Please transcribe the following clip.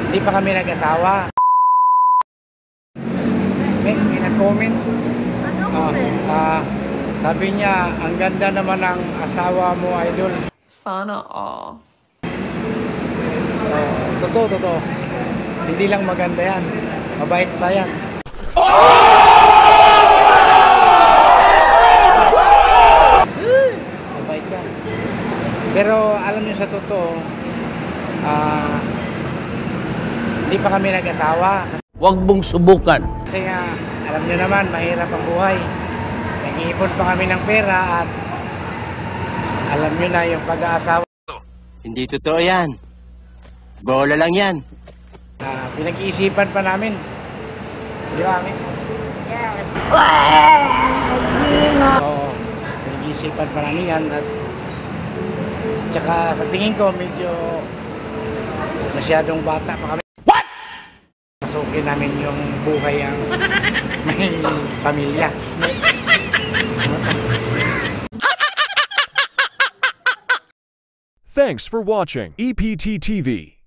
Hindi pa kami nag-asawa. May nag-comment. Sabi niya, ang ganda naman ng asawa mo, idol. Sana all. Totoo. Hindi lang maganda yan. Mabait pa yan. Mabait yan. Pero alam niyo sa totoo, hindi pa kami nag-asawa. Huwag mong subukan. Kasi nga, alam niyo naman, mahirap ang buhay. Nag-iipon pa kami ng pera at alam niyo na yung pag-aasawa. Hindi totoo yan. Bola lang yan. Pinag-iisipan pa namin. Di ba, Ami? Yes. Oo, pinag-iisipan pa namin yan. At tsaka sa tingin ko, medyo masyadong bata pa kami. What? Pasukin namin yung buhay ang may pamilya. Thanks for watching EPT TV.